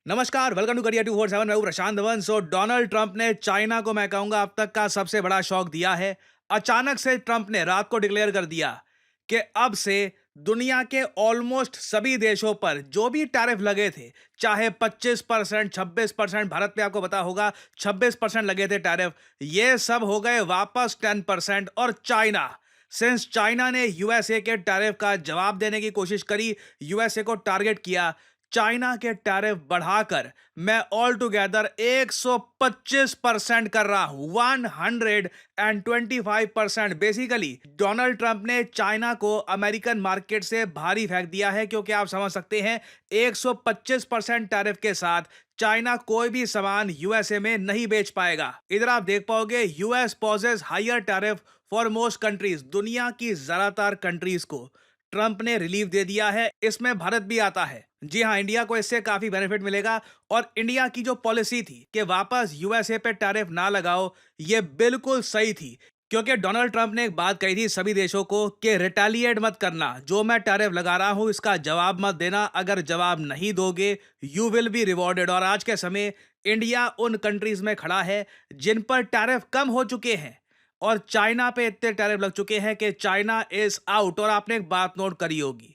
नमस्कार, welcome to career 247। मैं हूं प्रशांत धवन। डोनाल्ड ट्रंप ने चाइना को, मैं कहूंगा, अब तक का सबसे बड़ा शॉक दिया है। अचानक से ट्रंप ने रात को डिक्लेयर कर दिया कि अब से दुनिया के ऑलमोस्ट सभी देशों पर जो भी टैरिफ लगे थे, चाहे 25%, 26%, भारत पे आपको पता होगा 26% लगे थे टैरिफ, ये सब हो गए वापस 10%। और चाइना, सिंस चाइना ने यूएसए के टैरिफ का जवाब देने की कोशिश करी, यूएसए को टारगेट किया, चाइना के टैरिफ बढ़ाकर मैं ऑल टुगेदर 125% कर रहा हूं। 125%। बेसिकली डोनाल्ड ट्रंप ने चाइना को अमेरिकन मार्केट से भारी फेंक दिया है, क्योंकि आप समझ सकते हैं 125% टैरिफ के साथ चाइना कोई भी सामान यूएसए में नहीं बेच पाएगा। इधर आप देख पाओगे US poses higher tariff for most countries. दुनिया की ज्यादातर कंट्रीज को ट्रंप ने रिलीफ दे दिया है, इसमें भारत भी आता है। जी हां, इंडिया को इससे काफी बेनिफिट मिलेगा। और इंडिया की जो पॉलिसी थी कि वापस यूएसए पे टैरिफ ना लगाओ, ये बिल्कुल सही थी, क्योंकि डोनाल्ड ट्रंप ने एक बात कही थी सभी देशों को कि रिटेलिएट मत करना, जो मैं टैरिफ लगा रहा हूं इसका जवाब मत देना, अगर जवाब नहीं दोगे यू विल बी रिवॉर्डेड। और आज के समय इंडिया उन कंट्रीज में खड़ा है जिन पर टैरिफ कम हो चुके हैं, और चाइना पे इतने टैरिफ लग चुके हैं कि चाइना इज आउट। और आपने एक बात नोट करी होगी,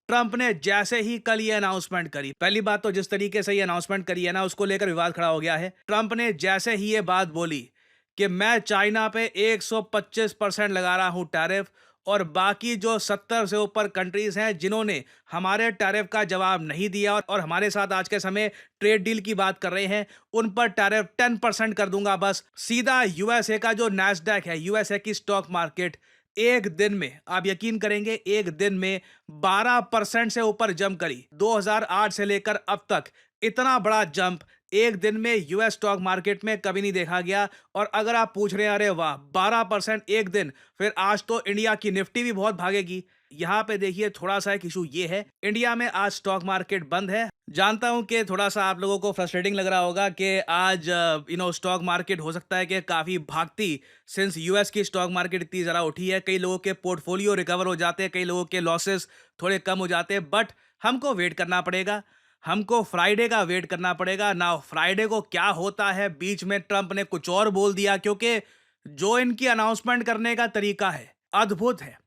ट्रंप ने जैसे ही कल ये अनाउंसमेंट करी, पहली बात तो जिस तरीके से ये अनाउंसमेंट करी है ना, उसको लेकर विवाद खड़ा हो गया है। ट्रंप ने जैसे ही ये बात बोली कि मैं चाइना पे 125% लगा रहा हूं टैरिफ, और बाकी जो 70 से ऊपर कंट्रीज हैं जिन्होंने हमारे टैरिफ का जवाब नहीं दिया और हमारे साथ आज के समय ट्रेड डील की बात कर रहे हैं, उन पर टैरिफ 10% कर दूंगा। बस सीधा यूएसए का जो नैस्डैक है, यूएसए की स्टॉक मार्केट, एक दिन में, आप यकीन करेंगे, एक दिन में 12% से ऊपर जंप करी। 2008 से लेकर अब तक इतना बड़ा जंप एक दिन में यूएस स्टॉक मार्केट में कभी नहीं देखा गया। और अगर आप पूछ रहे हैं अरे वाह 12% एक दिन, फिर आज तो इंडिया की निफ्टी भी बहुत भागेगी। यहां पे देखिए थोड़ा सा एक इशू ये है, इंडिया में आज स्टॉक मार्केट बंद है। जानता हूं कि थोड़ा सा आप लोगों को फ्रस्ट्रेटिंग लग रहा होगा कि आज स्टॉक मार्केट हो सकता है कि काफी भागती, सिंस यूएस की स्टॉक मार्केट इतनी जरा उठी है, कई लोगों के पोर्टफोलियो रिकवर हो जाते हैं, कई लोगों के लॉसेस थोड़े कम हो जाते हैं। बट हमको वेट करना पड़ेगा, हमको फ्राइडे का वेट करना पड़ेगा ना। फ्राइडे को क्या होता है, बीच में ट्रंप ने कुछ और बोल दिया, क्योंकि जो इनकी अनाउंसमेंट करने का तरीका है अद्भुत है।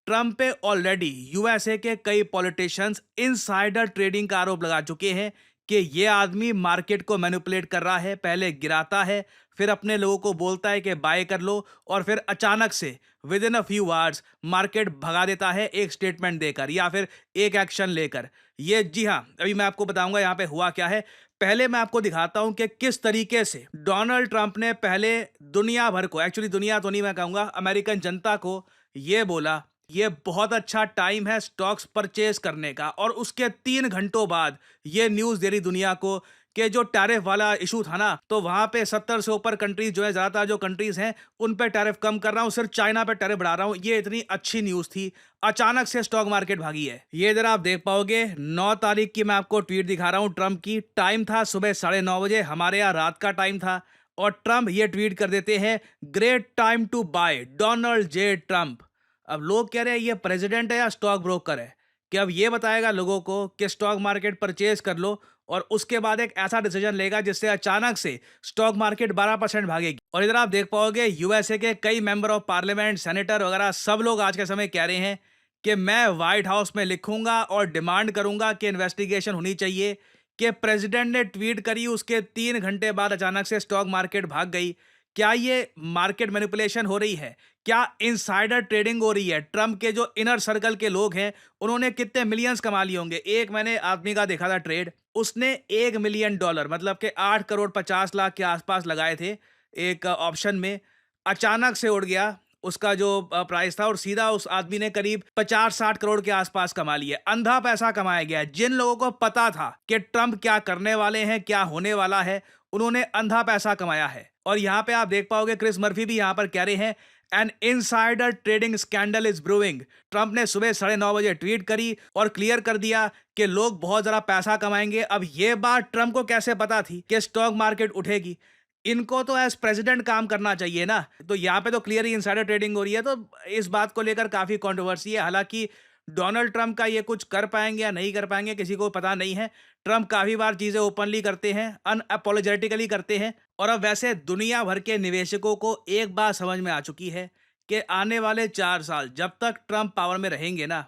ट्रंप पे ऑलरेडी यूएसए के कई पॉलिटिशियंस इनसाइडर ट्रेडिंग का आरोप लगा चुके हैं कि ये आदमी मार्केट को मैनिपुलेट कर रहा है, पहले गिराता है, फिर अपने लोगों को बोलता है कि बाय कर लो, और फिर अचानक से with in a few hours market भगा देता है एक स्टेटमेंट देकर या फिर एक एक्शन लेकर। ये, जी हाँ, अभी मैं आपको बताऊंगा यहाँ पे हुआ क्या है। पहले मैं आपको दिखाता हूं कि किस तरीके से डोनाल्ड ट्रंप ने पहले दुनिया भर को, एक्चुअली दुनिया तो नहीं, मैं कहूंगा अमेरिकन जनता को, ये बोला ये बहुत अच्छा टाइम है स्टॉक्स परचेज करने का, और उसके 3 घंटों बाद ये न्यूज दे रही दुनिया को कि जो टैरिफ वाला इशू था ना, तो वहां पे 70 से ऊपर कंट्रीज जो है, ज्यादातर जो कंट्रीज हैं उन पे टैरिफ कम कर रहा हूं, सिर्फ चाइना पे टैरिफ बढ़ा रहा हूं। ये इतनी अच्छी न्यूज थी, अचानक से स्टॉक मार्केट भागी है। ये इधर आप देख पाओगे 9 तारीख की मैं आपको ट्वीट दिखा रहा हूं ट्रंप की। टाइम था सुबह 9:30 बजे, हमारे यहाँ रात का टाइम था, और ट्रंप ये ट्वीट कर देते हैं, great time to buy, Donald J Trump. अब लोग कह रहे हैं ये प्रेसिडेंट है या स्टॉक ब्रोकर है, कि अब ये बताएगा लोगों को कि स्टॉक मार्केट परचेज कर लो, और उसके बाद एक ऐसा डिसीजन लेगा जिससे अचानक से स्टॉक मार्केट 12% भागेगी। और इधर आप देख पाओगे यूएसए के कई मेंबर ऑफ पार्लियामेंट, सेनेटर वगैरह सब लोग आज के समय कह रहे हैं कि मैं व्हाइट हाउस में लिखूंगा और डिमांड करूंगा कि इन्वेस्टिगेशन होनी चाहिए कि प्रेसिडेंट ने ट्वीट करी, उसके 3 घंटे बाद अचानक से स्टॉक मार्केट भाग गई। क्या ये मार्केट मैनिपुलेशन हो रही है? क्या इनसाइडर ट्रेडिंग हो रही है? ट्रंप के जो इनर सर्कल के लोग हैं उन्होंने कितने मिलियंस कमा लिए होंगे? एक मैंने आदमी का देखा था ट्रेड, उसने $1 मिलियन, मतलब कि 8 करोड़ 50 लाख के आसपास लगाए थे एक ऑप्शन में, अचानक से उड़ गया उसका जो प्राइस था, और सीधा उस आदमी ने करीब 50-60 करोड़ के आसपास कमा लिए। अंधा पैसा कमाया गया। जिन लोगों को पता था कि ट्रंप क्या करने वाले हैं, क्या होने वाला है, उन्होंने अंधा पैसा कमाया है। और यहां पे आप देख पाओगे क्रिस मर्फी भी यहां पर कह रहे हैं, N insider trading scandal is brewing. Trump ने सुबह 9:30 बजे ट्वीट करी और क्लियर कर दिया कि लोग बहुत जरा पैसा कमाएंगे। अब ये बात ट्रंप को कैसे पता थी कि स्टॉक मार्केट उठेगी? इनको तो एज प्रेसिडेंट काम करना चाहिए ना। तो यहाँ पे तो क्लियर ही इनसाइडर ट्रेडिंग हो रही है, तो इस बात को लेकर काफी कंट्रोवर्सी है। हालांकि डोनाल्ड ट्रंप का ये कुछ कर पाएंगे या नहीं कर पाएंगे किसी को पता नहीं है। ट्रंप काफी बार चीजें ओपनली करते हैं, अनअपोलोजेटिकली करते हैं। और अब वैसे दुनिया भर के निवेशकों को एक बात समझ में आ चुकी है कि आने वाले 4 साल जब तक ट्रंप पावर में रहेंगे ना,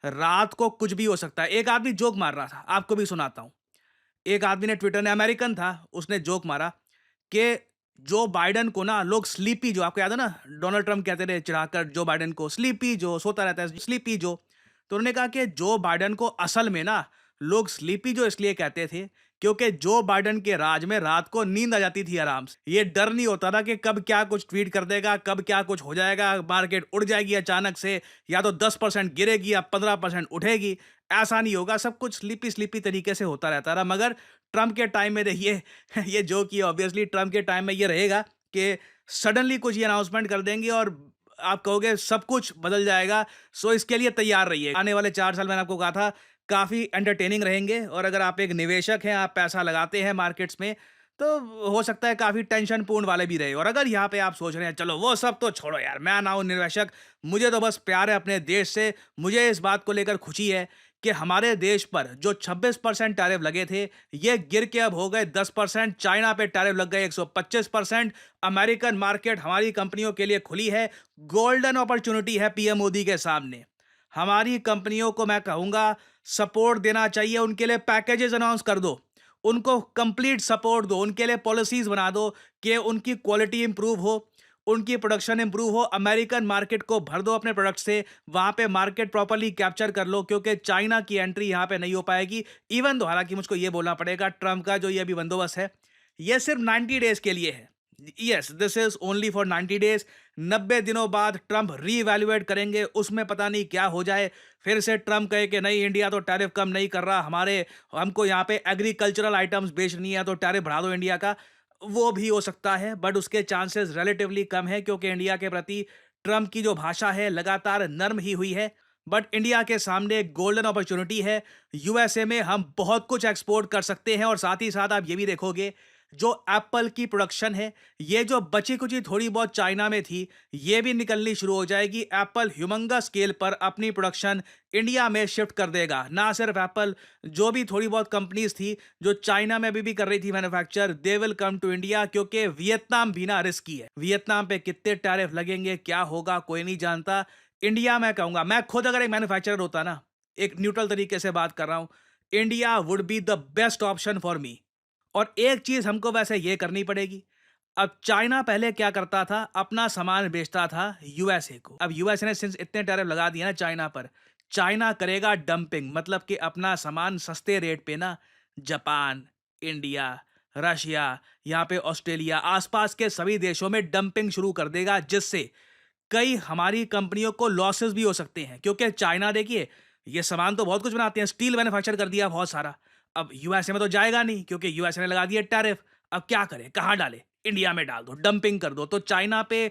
रात को कुछ भी हो सकता है। एक आदमी जोक मार रहा था, आपको भी सुनाता हूं। एक आदमी ने ट्विटर ने, अमेरिकन था, उसने जोक मारा कि जो बाइडन को ना लोग स्लीपी जो, आपको याद है ना, डोनाल्ड ट्रंप कहते थे चिढ़ाकर जो बाइडन को, स्लीपी जो, सोता रहता है स्लीपी जो। तो उन्होंने कहा कि जो बाइडन को असल में ना लोग स्लीपी जो इसलिए कहते थे क्योंकि जो बाइडन के राज में रात को नींद आ जाती थी आराम से। ये डर नहीं होता था कि कब क्या कुछ ट्वीट कर देगा, कब क्या कुछ हो जाएगा, मार्केट उड़ जाएगी अचानक से, या तो 10% गिरेगी या 15% उठेगी। ऐसा नहीं होगा, सब कुछ स्लीपी स्लीपी तरीके से होता रहता रहा। मगर ट्रंप के टाइम में देखिए ये जो कि ऑब्वियसली ट्रंप के टाइम में ये रहेगा कि सडनली कुछ ये अनाउंसमेंट कर देंगे और आप कहोगे सब कुछ बदल जाएगा। सो इसके लिए तैयार रहिए। आने वाले 4 साल मैंने आपको कहा था काफ़ी एंटरटेनिंग रहेंगे। और अगर आप एक निवेशक हैं, आप पैसा लगाते हैं मार्केट्स में, तो हो सकता है काफ़ी टेंशन पूर्ण वाले भी रहे। और अगर यहाँ पे आप सोच रहे हैं चलो वो सब तो छोड़ो यार, मैं ना हूँ निवेशक, मुझे तो बस प्यार है अपने देश से, मुझे इस बात को लेकर खुशी है कि हमारे देश पर जो 26% टैरिफ लगे थे, ये गिर के अब हो गए 10%। चाइना पे टैरिफ लग गए 125%। अमेरिकन मार्केट हमारी कंपनियों के लिए खुली है। गोल्डन अपॉर्चुनिटी है पीएम मोदी के सामने। हमारी कंपनियों को मैं कहूंगा सपोर्ट देना चाहिए, उनके लिए पैकेजेस अनाउंस कर दो, उनको कंप्लीट सपोर्ट दो, उनके लिए पॉलिसीज बना दो कि उनकी क्वालिटी इंप्रूव हो, उनकी प्रोडक्शन इंप्रूव हो, अमेरिकन मार्केट को भर दो अपने प्रोडक्ट से, वहां पे मार्केट प्रॉपर्ली कैप्चर कर लो, क्योंकि चाइना की एंट्री यहां पे नहीं हो पाएगी। इवन दो, हालांकि मुझको ये बोलना पड़ेगा, ट्रंप का जो ये अभी बंदोबस्त है ये सिर्फ 90 डेज के लिए है। Yes, this is only for 90 days. 90 दिनों बाद ट्रंप रीवैल्यूएट करेंगे, उसमें पता नहीं क्या हो जाए। फिर से ट्रंप कहे कि नहीं, इंडिया तो टैरिफ कम नहीं कर रहा, हमको यहाँ पे एग्रीकल्चरल आइटम्स बेचनी है तो टैरिफ बढ़ा दो इंडिया का। वो भी हो सकता है, बट उसके चांसेस रिलेटिवली कम है क्योंकि इंडिया के प्रति ट्रंप की जो भाषा है लगातार नर्म ही हुई है। बट इंडिया के सामने एक गोल्डन अपॉर्चुनिटी है। यूएसए में हम बहुत कुछ एक्सपोर्ट कर सकते हैं। और साथ ही साथ आप ये भी देखोगे, जो एप्पल की प्रोडक्शन है, ये जो बची कुची थोड़ी बहुत चाइना में थी, ये भी निकलनी शुरू हो जाएगी। एप्पल ह्यूमंगस स्केल पर अपनी प्रोडक्शन इंडिया में शिफ्ट कर देगा। ना सिर्फ एप्पल, जो भी थोड़ी बहुत कंपनीज थी जो चाइना में अभी भी कर रही थी manufacture, they will come to India. क्योंकि वियतनाम भी ना रिस्की है। वियतनाम पे कितने टैरिफ लगेंगे, क्या होगा, कोई नहीं जानता। इंडिया, मैं कहूंगा, मैं खुद अगर एक मैन्युफैक्चरर होता ना, एक न्यूट्रल तरीके से बात कर रहा हूं, India would be the best option for me. और एक चीज हमको वैसे ये करनी पड़ेगी। अब चाइना पहले क्या करता था, अपना सामान बेचता था यूएसए को। अब यूएसए ने सिंस इतने टैरिफ लगा दिए ना चाइना पर, चाइना करेगा डंपिंग, मतलब कि अपना सामान सस्ते रेट पे ना जापान, इंडिया, रशिया, यहाँ पे ऑस्ट्रेलिया, आसपास के सभी देशों में डंपिंग शुरू कर देगा, जिससे कई हमारी कंपनियों को लॉसेस भी हो सकते हैं। क्योंकि चाइना देखिए, ये सामान तो बहुत कुछ बनाते हैं, स्टील मैन्युफैक्चर कर दिया बहुत सारा। अब यूएसए में तो जाएगा नहीं क्योंकि यूएसए ने लगा दिया टैरिफ। अब क्या करें, कहाँ डाले, इंडिया में डाल दो, डंपिंग कर दो। तो चाइना पे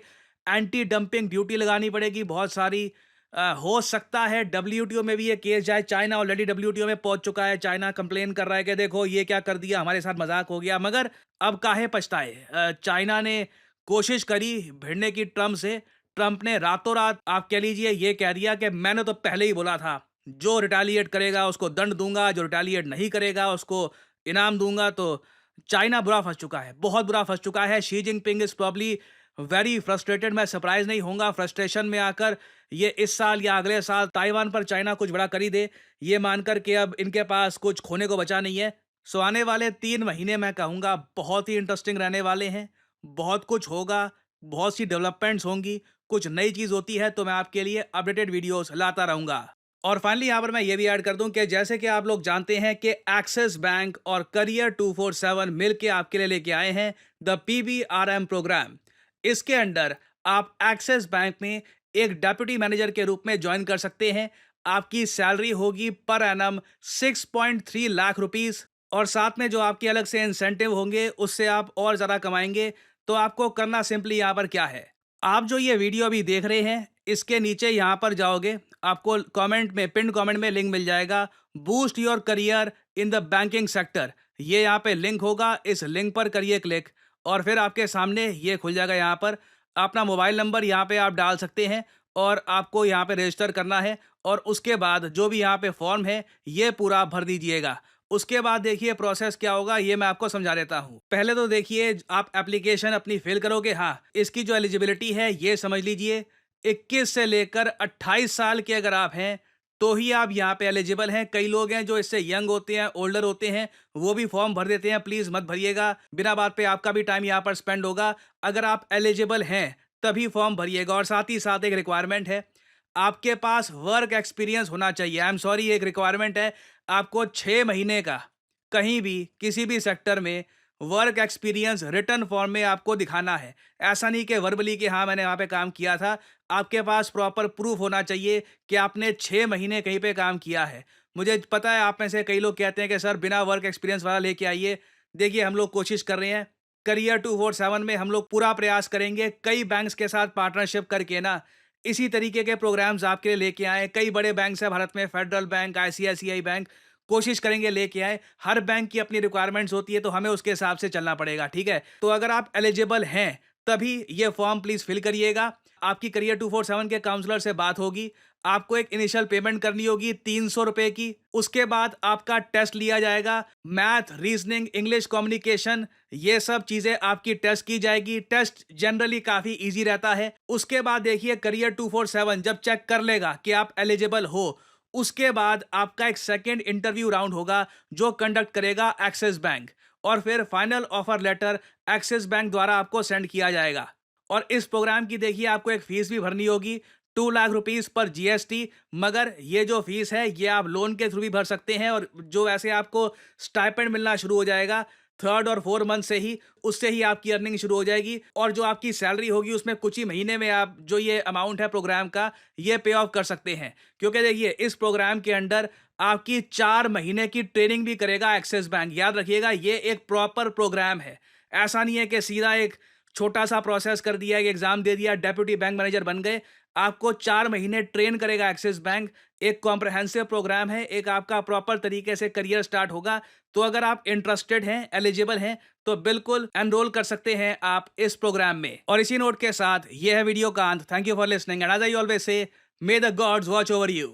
एंटी डंपिंग ड्यूटी लगानी पड़ेगी बहुत सारी। हो सकता है डब्ल्यूटीओ में भी ये केस जाए। चाइना ऑलरेडी डब्ल्यूटीओ में पहुंच चुका है। चाइना कंप्लेन कर रहा है कि देखो ये क्या कर दिया, हमारे साथ मजाक हो गया। मगर अब काहे पछताए। चाइना ने कोशिश करी भिड़ने की ट्रंप से। ट्रंप ने रातों रात, आप कह लीजिए, ये कह दिया कि मैंने तो पहले ही बोला था, जो रिटेलिएट करेगा उसको दंड दूंगा, जो रिटेलिएट नहीं करेगा उसको इनाम दूंगा। तो चाइना बुरा फंस चुका है, बहुत बुरा फंस चुका है। Xi Jinping is probably very frustrated. मैं सरप्राइज नहीं होऊंगा फ्रस्ट्रेशन में आकर ये इस साल या अगले साल ताइवान पर चाइना कुछ बड़ा कर ही दे, ये मानकर कि अब इनके पास कुछ खोने को बचा नहीं है। सो आने वाले 3 महीने मैं कहूंगा बहुत ही इंटरेस्टिंग रहने वाले हैं। बहुत कुछ होगा, बहुत सी डेवलपमेंट्स होंगी, कुछ नई चीज होती है तो मैं आपके लिए अपडेटेड वीडियोस लाता रहूंगा। और फाइनली यहाँ पर मैं ये भी ऐड कर दूं कि जैसे कि आप लोग जानते हैं कि एक्सिस बैंक और करियर 247 मिलके आपके लिए लेके आए हैं द पीबीआरएम प्रोग्राम। इसके अंडर आप एक्सिस बैंक में एक डेप्यूटी मैनेजर के रूप में ज्वाइन कर सकते हैं। आपकी सैलरी होगी पर एनम 6.3 लाख रुपीस। और साथ में जो आपके अलग से इंसेंटिव होंगे उससे आप और ज़्यादा कमाएंगे। तो आपको करना सिंपली यहाँ पर क्या है, आप जो ये वीडियो अभी देख रहे हैं इसके नीचे यहाँ पर जाओगे, आपको कमेंट में, पिन कमेंट में लिंक मिल जाएगा, boost your career in the banking sector. ये यहाँ पे लिंक होगा, इस लिंक पर करिए क्लिक और फिर आपके सामने ये खुल जाएगा। यहाँ पर अपना मोबाइल नंबर यहाँ पे आप डाल सकते हैं और आपको यहाँ पे रजिस्टर करना है। और उसके बाद जो भी यहाँ पे फॉर्म है ये पूरा भर दीजिएगा। उसके बाद देखिए प्रोसेस क्या होगा ये मैं आपको समझा देता हूँ। पहले तो देखिए आप एप्लीकेशन अपनी फिल करोगे, हाँ, इसकी जो एलिजिबिलिटी है ये समझ लीजिए 21 से लेकर 28 साल के अगर आप हैं तो ही आप यहाँ पे एलिजिबल हैं। कई लोग हैं जो इससे यंग होते हैं, ओल्डर होते हैं, वो भी फॉर्म भर देते हैं। प्लीज़ मत भरिएगा, बिना बात पे आपका भी टाइम यहाँ पर स्पेंड होगा। अगर आप एलिजिबल हैं तभी फॉर्म भरिएगा। और साथ ही साथ एक रिक्वायरमेंट है, आपके पास वर्क एक्सपीरियंस होना चाहिए। आई एम सॉरी, एक रिक्वायरमेंट है, आपको 6 महीने का कहीं भी किसी भी सेक्टर में वर्क एक्सपीरियंस रिटर्न फॉर्म में आपको दिखाना है। ऐसा नहीं कि वर्बली कि हाँ मैंने वहाँ पे काम किया था। आपके पास प्रॉपर प्रूफ होना चाहिए कि आपने 6 महीने कहीं पे काम किया है। मुझे पता है आप में से कई लोग कहते हैं कि सर बिना वर्क एक्सपीरियंस वाला लेके आइए। देखिए हम लोग कोशिश कर रहे हैं, करियर 247 में हम लोग पूरा प्रयास करेंगे कई बैंक्स के साथ पार्टनरशिप करके ना इसी तरीके के प्रोग्राम्स आपके लिए लेके आए। कई बड़े बैंक्स हैं भारत में, फेडरल बैंक, आईसीआईसीआई बैंक, कोशिश करेंगे लेके आए। हर बैंक की अपनी रिक्वायरमेंट्स होती है तो हमें उसके हिसाब से चलना पड़ेगा, ठीक है। तो अगर आप एलिजिबल हैं तभी ये फॉर्म प्लीज फिल करिएगा। आपकी करियर 247 के काउंसलर से बात होगी। आपको एक इनिशियल पेमेंट करनी होगी 300 रुपए की। उसके बाद आपका टेस्ट लिया जाएगा, मैथ, रीजनिंग, इंग्लिश कम्युनिकेशन, ये सब चीजें आपकी टेस्ट की जाएगी। टेस्ट जनरली काफी इजी रहता है। उसके बाद देखिए करियर 247 जब चेक कर लेगा कि आप एलिजिबल हो, उसके बाद आपका एक सेकेंड इंटरव्यू राउंड होगा जो कंडक्ट करेगा एक्सिस बैंक। और फिर final offer letter Axis bank द्वारा आपको सेंड किया जाएगा। और इस प्रोग्राम की देखिए आपको एक फीस भी भरनी होगी, 2 लाख रुपीस पर जीएसटी। मगर ये जो फीस है ये आप लोन के थ्रू भी भर सकते हैं। और जो ऐसे आपको स्टाइपेंड मिलना शुरू हो जाएगा 3rd और 4th मंथ से ही, उससे ही आपकी अर्निंग शुरू हो जाएगी। और जो आपकी सैलरी होगी उसमें कुछ ही महीने में आप जो ये अमाउंट है प्रोग्राम का ये पे ऑफ कर सकते हैं। क्योंकि देखिए इस प्रोग्राम के अंडर आपकी 4 महीने की ट्रेनिंग भी करेगा एक्सिस बैंक। याद रखिएगा ये एक प्रॉपर प्रोग्राम है। ऐसा नहीं है कि सीधा एक छोटा सा प्रोसेस कर दिया, एक एग्जाम दे दिया, डेप्यूटी बैंक मैनेजर बन गए। आपको 4 महीने ट्रेन करेगा एक्सिस बैंक। एक कॉम्प्रहेंसिव प्रोग्राम है, एक आपका प्रॉपर तरीके से करियर स्टार्ट होगा। तो अगर आप इंटरेस्टेड हैं, एलिजिबल हैं, तो बिल्कुल एनरोल कर सकते हैं आप इस प्रोग्राम में। और इसी नोट के साथ ये है वीडियो का अंत। Thank you for listening and as I always say, may the gods watch over you.